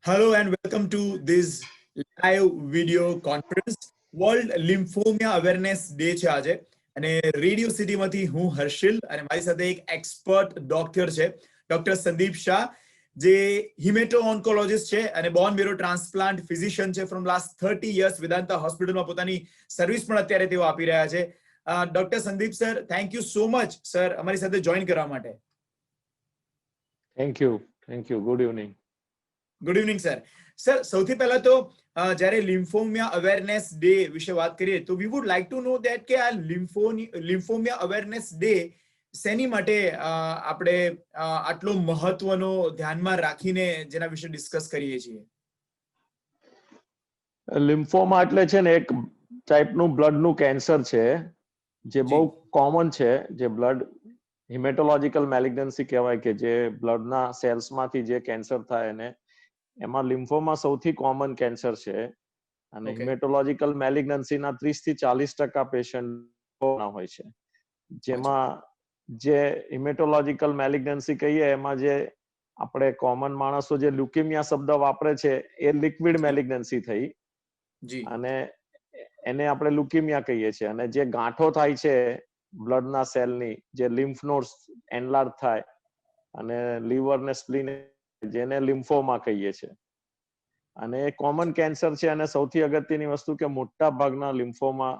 Hello and welcome to this live video conference. World Lymphomia Awareness Day છે આજે અને radio સિટીમાંથી હું હર્ષિલ અને મારી સાથે એક એક્સપર્ટ ડોક્ટર છે ડોક્ટર સંદીપ શાહ જે હિમેટો ઓન્કોલોજિસ્ટ છે અને બોન મેરો ટ્રાન્સપ્લાન્ટ ફિઝિશિયન છે ફ્રોમ લાસ્ટ 30 years વેદાંતા હોસ્પિટલમાં પોતાની સર્વિસ પણ અત્યારે તેઓ આપી રહ્યા છે. Doctor Sandeep sir, thank you so much sir અમારી સાથે જોઈન કરવા માટે. Thank you. Good evening. Good evening sir. Sir, સૌથી પહેલા તો જ્યારે લિમ્ફોમિયા અવેરનેસ ડે વિશે વાત કરીએ તો we would like to know that કે આ લિમ્ફોમિયા અવેરનેસ ડે શેની માટે આપણે આટલો મહત્વનો ધ્યાનમાં રાખીને જેના વિશે ડિસ્કસ કરીએ છીએ? લિમ્ફોમા એટલે છે ને એક ટાઈપનું બ્લડનું કેન્સર છે જે બહુ કોમન છે, જે બ્લડ હિમેટોલોજીકલ મેલિગ્નન્સી કહેવાય કે જે બ્લડના સેલ્સમાંથી જે કેન્સર થાય એને એમાં લિમ્ફોમા સૌથી કોમન કેન્સર છે અને હિમેટોલોજીકલ મેલિગ્નન્સીના 30 થી 40% પેશન્ટ હોય છે. જેમાં જે હિમેટોલોજીકલ મેલિગ્નન્સી કહીએ એમાં જે આપણે કોમન માણસો જે લ્યુકેમિયા શબ્દ વાપરે છે એ લિક્વિડ મેલિગ્નન્સી થઈ અને એને આપણે લ્યુકેમિયા કહીએ છીએ. અને જે ગાંઠો થાય છે બ્લડના સેલની, જે લિમ્ફ નોડ્સ એનલાર્જ થાય અને લીવર ને સ્પ્લીન, જેને લિમ્ફોમા કહીએ છીએ. અને એ કોમન કેન્સર છે અને સૌથી અગત્યની વસ્તુ કે મોટા ભાગના લિમ્ફોમા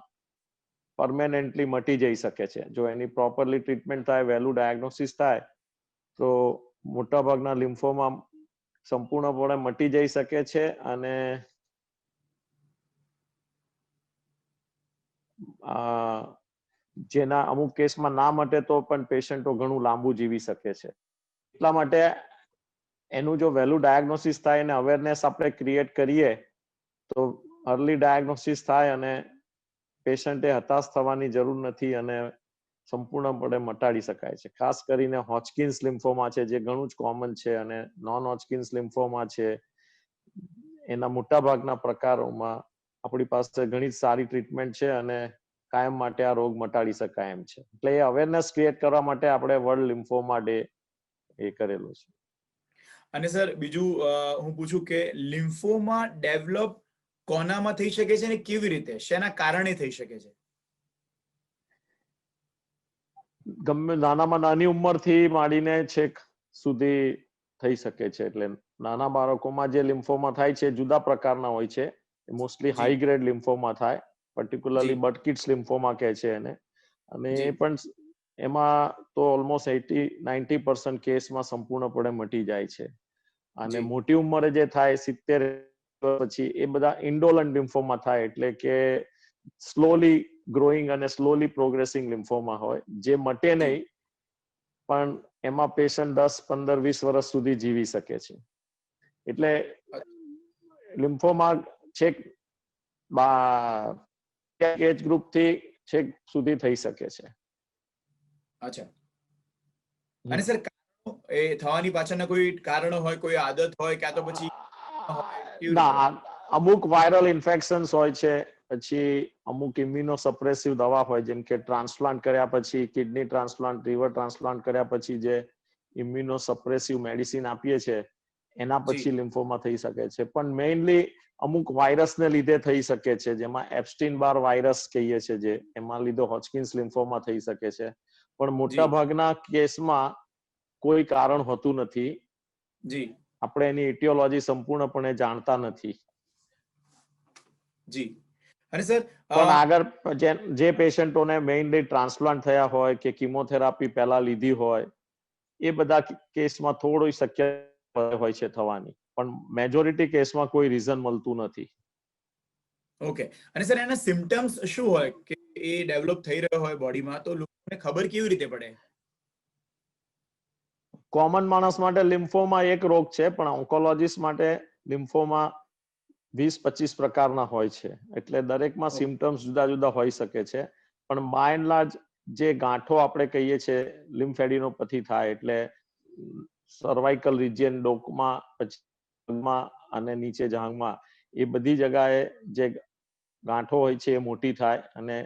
પરમેનન્ટલી મટી જઈ શકે છે જો એની પ્રોપરલી ટ્રીટમેન્ટ થાય, વહેલું ડાયગ્નોસિસ થાય તો મોટા ભાગના લિમ્ફોમા સંપૂર્ણપણે મટી જઈ શકે છે અને જેના અમુક કેસમાં ના મટે તો પણ પેશન્ટો ઘણું લાંબુ જીવી શકે છે. એટલા માટે એનું જો વહેલું ડાયગ્નોસિસ થાય અને અવેરનેસ આપણે ક્રિએટ કરીએ તો અર્લી ડાયગ્નોસિસ થાય અને પેશન્ટે હતાશ થવાની જરૂર નથી અને સંપૂર્ણપણે મટાડી શકાય છે. ખાસ કરીને હોજકિન્સ લિમ્ફોમા છે જે ઘણું જ કોમન છે અને નોન હોજકિન્સ લિમ્ફોમા છે, એના મોટા ભાગના પ્રકારોમાં આપણી પાસે ઘણી સારી ટ્રીટમેન્ટ છે અને કાયમ માટે આ રોગ મટાડી શકાય એમ છે. એટલે એ અવેરનેસ ક્રિએટ કરવા માટે આપણે વર્લ્ડ લિમ્ફોમા ડે એ કરેલો છે. અને સર બીજું હું પૂછું કે લિમ્ફોમા ડેવલપ કોનામાં થઈ શકે છે અને કેવી રીતે, શેના કારણે થઈ શકે છે? ગમે નાનામાં નાની ઉંમરથી માંડીને છેક સુધી થઈ શકે છે. એટલે નાના બાળકોમાં જે લિમ્ફોમા થાય છે જુદા પ્રકારના હોય છે. મોસ્ટલી હાઈ ગ્રેડ લિમ્ફોમા થાય, પર્ટિક્યુલરલી બટકિટ્સ લિમ્ફોમા કહે છે એને. અને એ પણ એમાં તો ઓલમોસ્ટ 80-90% કેસમાં સંપૂર્ણપણે મટી જાય છે. અને મોટી ઉંમરે જે થાય 70 પછી એ બધા ઇન્ડોલન્ટ લિમ્ફોમા થાય, એટલે કે સ્લોલી ગ્રોઈંગ અને સ્લોલી પ્રોગ્રેસિંગ લિમ્ફોમા હોય જે મટે નહીં પણ એમાં પેશન્ટ 10-15-20 વર્ષ સુધી જીવી શકે છે. એટલે લિમ્ફોમા છેક એજ ગ્રુપ થી છેક સુધી થઈ શકે છે. અચ્છા. અને સર એ થવાની પાછળના કોઈ કારણો હોય, કોઈ આદત હોય કે તો પછી ના, અમુક વાયરલ ઇન્ફેક્શન્સ હોય છે, પછી અમુક ઇમ્યુનોસપ્રેસિવ દવા હોય, જેમ કે ટ્રાન્સપ્લાન્ટ કર્યા પછી કિડની ટ્રાન્સપ્લાન્ટ, લીવર ટ્રાન્સપ્લાન્ટ કર્યા પછી જે ઇમ્યુનોસપ્રેસિવ મેડિસિન આપીએ છીએ એના પછી લિમ્ફોમા થઈ શકે છે. પણ મેઇનલી અમુક વાયરસને લીધે થઈ શકે છે, જેમાં એપ્સ્ટીન બાર વાયરસ કહીએ છીએ, જે એમાં લીધે હોજકિન્સ લિમ્ફોમા થઈ શકે છે. પણ મોટા ભાગના કેસમાં કોઈ કારણ હોતું નથી. આપણે એની ઇટિયોલોજી સંપૂર્ણપણે જાણતા નથી. જી. અને સર પણ આગળ જે પેશન્ટોને મેઇનલી ટ્રાન્સપ્લાન્ટ થયા હોય કે કિમોથેરાપી પહેલા લીધી હોય એ બધા કેસમાં થોડી શક્યતા હોય છે થવાની, પણ મેજોરિટી કેસમાં કોઈ રીઝન મળતું નથી. ઓકે. અને સર એના સિમ્પટમ્સ શું હોય કે એ ડેવલપ થઈ રહ્યો હોય બોડીમાં, તો લોકોને ખબર કેવી રીતે પડે? કોમન માણસ માટે લિમ્ફોમા એક રોગ છે, પણ ઓન્કોલોજીસ્ટ માટે લિમ્ફોમા 20-25 પ્રકારના હોય છે. એટલે દરેકમાં સિમ્પટમ્સ જુદા જુદા હોઈ શકે છે. પણ બાય એન્ડ લાર્જ જે ગાંઠો આપણે કહીએ છીએ લિમ્ફેડિનોપેથી થાય, એટલે સર્વાઇકલ રિજિયન, ડોકમાં, પગમાં અને નીચે જાંઘમાં, એ બધી જગાએ જે ગાંઠો હોય છે એ મોટી થાય અને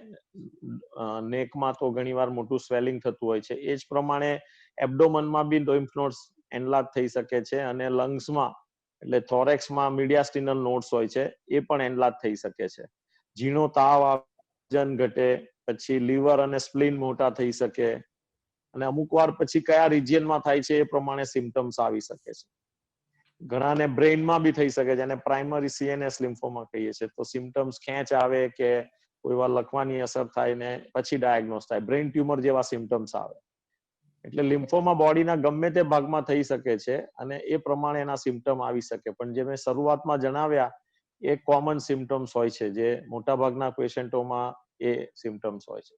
નેકમાં તો ઘણીવાર મોટું સ્વેલિંગ થતું હોય છે. એ જ પ્રમાણે એબ્ડોમનમાં બી લિમ્ફ નોડ્સ એનલાર્જ થઈ શકે છે અને લંગ્સમાં એટલે થોરેક્સમાં મીડિયાસ્ટિનલ નોડ્સ હોય છે, એ પણ એનલાર્જ થઈ શકે છે. ઝીણો તાવ આવે, વજન ઘટે, પછી લીવર અને સ્પ્લીન મોટા થઈ શકે, અને અમુક વાર પછી કયા રિજિયનમાં થાય છે એ પ્રમાણે સિમ્ટમ્સ આવી શકે છે. ઘણાને બ્રેઇનમાં બી થઈ શકે છે, અને પ્રાઇમરી સીએનએસ લિમ્ફોમા કહીએ છીએ. તો સિમ્ટમ્સ ખેંચ આવે કે કોઈ વાર લખવાની અસર થાય ને પછી ડાયગ્નોસ થાય, બ્રેઇન ટ્યુમર જેવા સિમ્ટમ્સ આવે. એટલે લિમ્ફોમા બોડીના ગમે તે ભાગમાં થઈ શકે છે અને એ પ્રમાણે એના સિમ્ટમ આવી શકે. પણ જે મેં શરૂઆતમાં જણાવ્યા એ કોમન સિમ્ટમ્સ હોય છે, જે મોટાભાગના પેશન્ટોમાં એ સિમ્ટમ્સ હોય છે.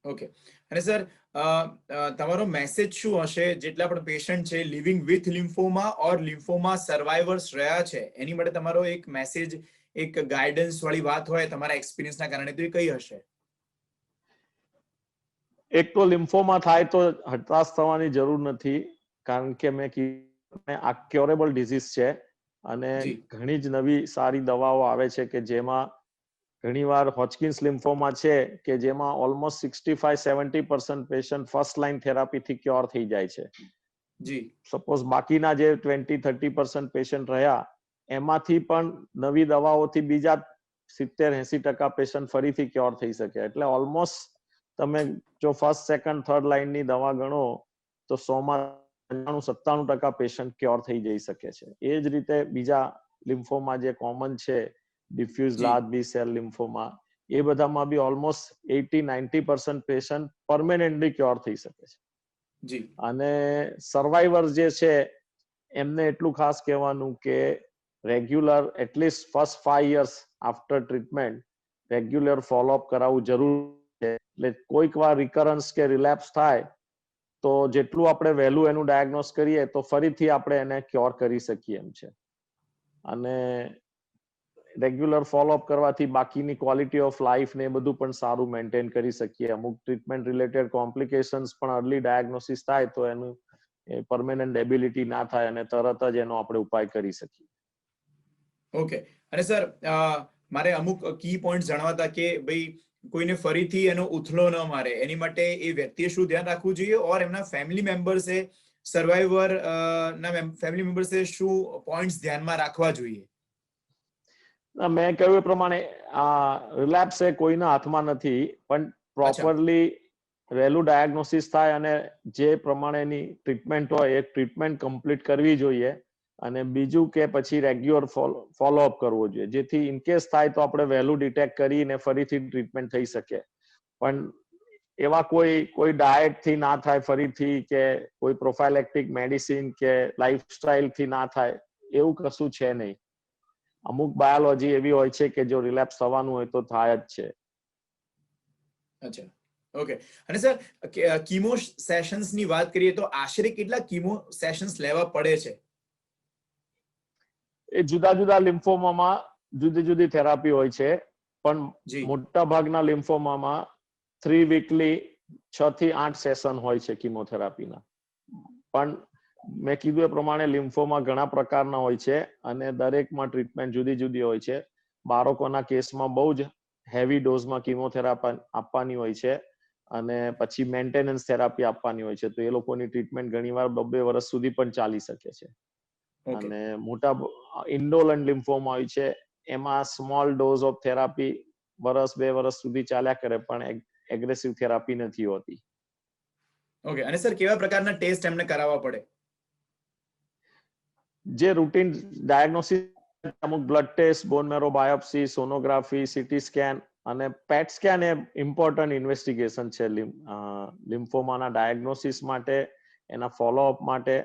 ઓકે. અને સર તમારો મેસેજ શું હશે જેટલા પણ પેશન્ટ છે living with lymphoma or lymphoma survivors રહ્યા છે, એની માટે તમારો એક મેસેજ, એક ગાઈડન્સ વાળી વાત હોય તમારા એક્સપિરિયન્સના કારણે, તો એ કઈ હશે? એક તો લિમ્ફોમા થાય તો હતાશ થવાની જરૂર નથી, કારણ કે મેં કીધું આ ક્યોરેબલ ડિઝીઝ છે અને જી ઘણી જ નવી સારી દવાઓ આવે છે કે જેમાં ઘણીવાર હોજકિન્સ લિમ્ફોમા છે કે જેમાં ઓલમોસ્ટ 65-70% પેશન્ટ ફર્સ્ટ લાઇન થેરાપીથી ક્યોર થઈ જાય છે. જી સપોઝ બાકીના જે 20-30% પેશન્ટ રહ્યા એમાંથી પણ નવી દવાઓથી બીજા 70-80% પેશન્ટ ફરીથી ક્યોર થઈ શકે. એટલે ઓલમોસ્ટ તમે જો ફર્સ્ટ, સેકન્ડ, થર્ડ લાઇનની દવા ગણો તો 100-97% પેશન્ટ ક્યોર થઈ જઈ શકે છે. એ જ રીતે બીજા લિમ્ફોમા જે કોમન છે, ડિફ્યુઝ જી લાર્જ બી સેલ લિમ્ફોમા, એ બધામાં બી ઓલમોસ્ટ 80-90% પેશન્ટ પરમેનન્ટલી ક્યોર થઈ શકે છે. જી અને સર્વાઈવર જે છે એમને એટલું ખાસ કહેવાનું કે regular at least first 5 years after treatment regular follow up કરાવવું જરૂરી છે. એટલે કોઈક વાર રિકરન્સ કે રિલેપ્સ થાય તો જેટલું આપણે વહેલું એનું ડાયગ્નોસ કરીએ તો ફરીથી આપણે એને ક્યોર કરી શકીએ એમ છે. અને રેગ્યુલર ફોલોઅપ કરવાથી બાકીની ક્વોલિટી ઓફ લાઈફ ને એ બધું પણ સારું મેન્ટેન કરી શકીએ. અમુક ટ્રીટમેન્ટ રિલેટેડ કોમ્પ્લિકેશન્સ પણ અર્લી ડાયગ્નોસિસ થાય તો એનું પરમેનન્ટ એબિલિટી ના થાય અને તરત જ એનો આપણે ઉપાય કરી શકીએ. ઓકે. અને સર મારે અમુક કી પોઈન્ટ જાણવા હતા કે ભાઈ કોઈને ફરીથી એનો ઉથલો ન મારે એની માટે એ વ્યક્તિએ શું ધ્યાન રાખવું જોઈએ, ઓર એમના ફેમિલી મેમ્બર્સે સર્વાઈવર ના ફેમિલી મેમ્બર્સે શું પોઈન્ટ્સ ધ્યાનમાં રાખવા જોઈએ? મેં કહ્યું એ પ્રમાણે રિલેપ્સ એ કોઈના હાથમાં નથી, પણ અચ્છા પ્રોપરલી વહેલું ડાયગ્નોસિસ થાય અને જે પ્રમાણેની ટ્રીટમેન્ટ હોય એ ટ્રીટમેન્ટ કમ્પ્લીટ કરવી જોઈએ. અને બીજું કે પછી રેગ્યુલર ફોલોઅપ કરવો જોઈએ, જેથી ઇનકેસ થાય તો આપણે વહેલું ડિટેક્ટ કરીને ફરીથી ટ્રીટમેન્ટ થઈ શકે. પણ એવા કોઈ ડાયટ થી ના થાય ફરીથી, કે કોઈ પ્રોફાઇલેક્ટિક મેડિસિન કે લાઇફસ્ટાઇલ થી ના થાય, એવું કશું છે નહીં. અમુક બાયોલોજી એવી હોય છે કે જો રિલેપ્સ થવાનું હોય તો થાય જ છે. અચ્છા. ઓકે. અને સર કીમો સેશન્સ ની વાત કરીએ તો આશરે કેટલા કીમો સેશન્સ લેવા પડે છે? એ જુદા જુદા લિમ્ફોમામાં જુદી જુદી થેરાપી હોય છે, પણ જી મોટા ભાગના લિમ્ફોમામાં 3 વીકલી 6 થી 8 સેશન હોય છે કીમોથેરાપીના. પણ મેં કીધું એ પ્રમાણે લિમ્ફોમા ઘણા પ્રકારના હોય છે અને દરેકમાં ટ્રીટમેન્ટ જુદી જુદી હોય છે. બાળકોના કેસમાં બહુ જ હેવી ડોઝમાં કીમોથેરાપી આપવાની હોય છે અને પછી મેન્ટેનન્સ થેરાપી આપવાની હોય છે. તો એ લોકોની ટ્રીટમેન્ટ ઘણીવાર 2-2 વર્ષ સુધી પણ ચાલી શકે છે. ઓકે અને મોટા ઇન્ડોલન્ટ લિમ્ફોમા હોય છે, એમાં સ્મોલ ડોઝ ઓફ થેરાપી 1-2 વર્ષ સુધી ચાલ્યા કરે, પણ એગ્રેસિવ થેરાપી નથી હોતી. ઓકે. અને સર કેવા પ્રકારના ટેસ્ટ એમને કરાવવા પડે? જે રૂટીન ડાયગ્નોસિસ, અમુક બ્લડ ટેસ્ટ, બોન મેરો બાયોપ્સી, સોનોગ્રાફી, સીટી સ્કેન અને પેટ સ્કેન એ ઇમ્પોર્ટન્ટ ઇન્વેસ્ટિગેશન છે લિમ્ફોમાના ડાયગ્નોસિસ માટે, એના ફોલોઅપ માટે,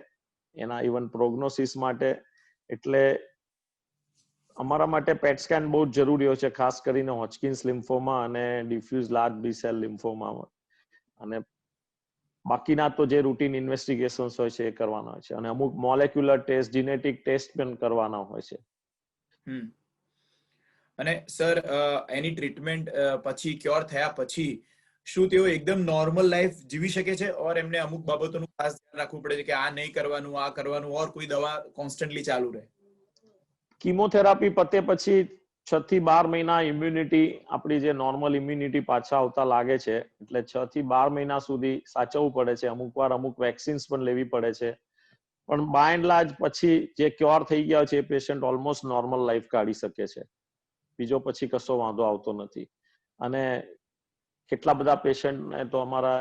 એના ઇવન પ્રોગ્નોસિસ માટે. એટલે અમારા માટે પેટ સ્કેન બહુ જ જરૂરી હોય છે, ખાસ કરીને હોજકિન્સ લિમ્ફોમા અને ડિફ્યુઝ લાર્જ બી સેલ લિમ્ફોમામાં. અને બાકીના તો જે રૂટીન ઇન્વેસ્ટિગેશન્સ હોય છે એ કરવાના હોય છે, અને અમુક મોલેક્યુલર ટેસ્ટ, જીનેટિક ટેસ્ટ પણ કરવાના હોય છે. અને સર એની ટ્રીટમેન્ટ પછી ક્યોર થયા પછી શું તેઓ એકદમ નોર્મલ લાઈફ જીવી શકે છે, ઓર એમને અમુક બાબતોનું ખાસ ધ્યાન રાખવું પડે છે કે આ નહીં કરવાનું, આ કરવાનું, ઓર કોઈ દવા કોન્સ્ટન્ટલી ચાલુ રહે? કીમોથેરાપી પતે પછી 6 થી 12 મહિના ઇમ્યુનિટી, આપણી જે નોર્મલ ઇમ્યુનિટી પાછા આવતા લાગે છે. એટલે 6 થી 12 મહિના સુધી સાચવવું પડે છે. અમુક વાર અમુક વેક્સિન્સ પણ લેવી પડે છે. પણ બાય એન્ડ લાર્જ પછી જે ક્યોર થઈ ગયા છે એ પેશન્ટ ઓલમોસ્ટ નોર્મલ લાઈફ કાઢી શકે છે, બીજો પછી કશો વાંધો આવતો નથી. અને કેટલા બધા પેશન્ટને તો અમારા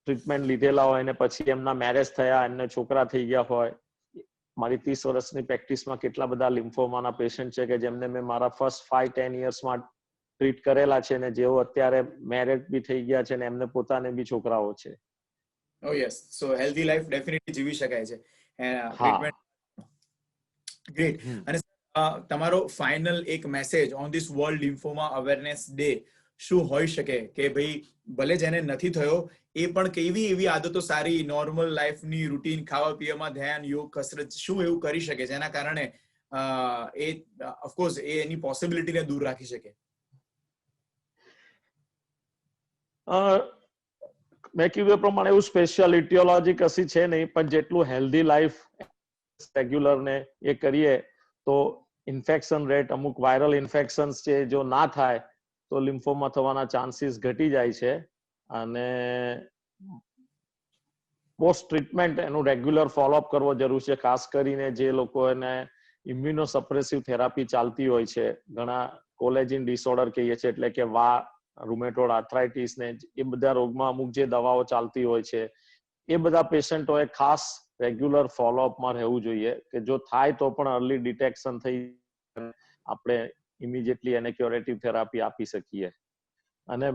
ટ્રીટમેન્ટ લીધેલા હોય ને પછી એમના મેરેજ થયા, એમને છોકરા થઈ ગયા હોય. મારી 30 વર્ષની પ્રેક્ટિસમાં કેટલા બધા લિમ્ફોમાના પેશન્ટ છે કે જેમને મેં મારા ફર્સ્ટ 5-10 યર્સમાં ટ્રીટ કરેલા છે ને જેઓ અત્યારે મેરેજ બી થઈ ગયા છે ને એમને પોતાને બી છોકરાઓ છે. ઓ યસ, સો હેલ્ધી લાઈફ ડેફિનેટલી જીવી શકાય છે હા. ટ્રીટમેન્ટ. ગ્રેટ. અને તમારો ફાઇનલ એક message on this world lymphoma awareness day શું હોઈ શકે કે ભાઈ ભલે જેને નથી થયો એ પણ કેવી એવી આદતો સારી નોર્મલ લાઈફની રૂટીન, ખાવા પીવામાં ધ્યાન, યોગ, કસરત શું એવું કરી શકે જેના કારણે એ ઓફકોર્સ એ એની પોસિબિલિટીને દૂર રાખી શકે? મેં કીધું એ પ્રમાણે એવું સ્પેશિયલ ઇટિયોલોજી કશી છે નહીં, પણ જેટલું હેલ્ધી લાઈફ રેગ્યુલર ને એ કરીએ તો ઇન્ફેક્શન રેટ, અમુક વાયરલ ઇન્ફેક્શન્સ છે જો ના થાય તો લિમ્ફોમા થવાના ચાન્સીસ ઘટી જાય છે. અને પોસ્ટ ટ્રીટમેન્ટ એનું રેગ્યુલર ફોલોઅપ કરવો જરૂર છે, ખાસ કરીને જે લોકો એને ઇમ્યુનોસપ્રેસિવ થેરાપી ચાલતી હોય છે. ઘણા કોલેજિન ડિસઓર્ડર કહીએ છીએ, એટલે કે રૂમેટોઇડ આર્થરાઇટિસ ને એ બધા રોગમાં અમુક જે દવાઓ ચાલતી હોય છે એ બધા પેશન્ટોએ ખાસ રેગ્યુલર ફોલોઅપમાં રહેવું જોઈએ કે જો થાય તો પણ અર્લી ડિટેક્શન થઈ આપણે ઇમિડિયેટલી એને ક્યોરેટિવ થેરાપી આપી શકીએ. અને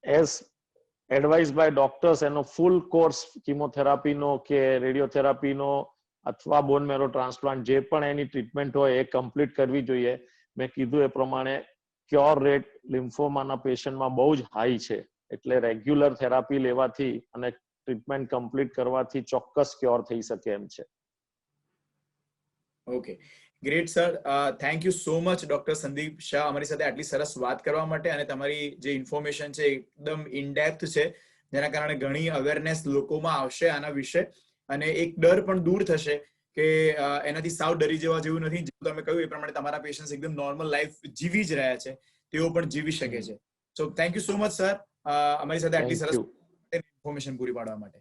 એઝ એડવાઇઝ બાય ડોક્ટર્સ એનો ફૂલ કોર્સ કિમોથેરાપીનો કે રેડિયોથેરાપીનો અથવા બોન મેરો ટ્રાન્સપ્લાન્ટ જે પણ એની ટ્રીટમેન્ટ હોય એ કમ્પ્લીટ કરવી જોઈએ. મેં કીધું એ પ્રમાણે ક્યોર રેટ લિમ્ફોમાના પેશન્ટમાં બહુ જ હાઈ છે, એટલે રેગ્યુલર થેરાપી લેવાથી અને ટ્રીટમેન્ટ કમ્પ્લીટ કરવાથી ચોક્કસ ક્યોર થઈ શકે એમ છે. Okay, great sir. Thank you so much doctor Sandeep Shah અમારી સાથે આટલી સરસ વાત કરવા માટે, અને તમારી જે ઇન્ફોર્મેશન છે એકદમ ઇનડેપ્થ છે જેના કારણે ઘણી અવેરનેસ લોકોમાં આવશે આના વિશે, અને એક ડર પણ દૂર થશે કે એનાથી સાવ ડરી જવા જેવું નથી. જેવું તમે કહ્યું એ પ્રમાણે તમારા પેશન્ટ્સ એકદમ નોર્મલ લાઈફ જીવી જ રહ્યા છે, તેઓ પણ જીવી શકે છે. So thank you so much sir અમારી સાથે આટલી સરસ ઇન્ફોર્મેશન પૂરી પાડવા માટે.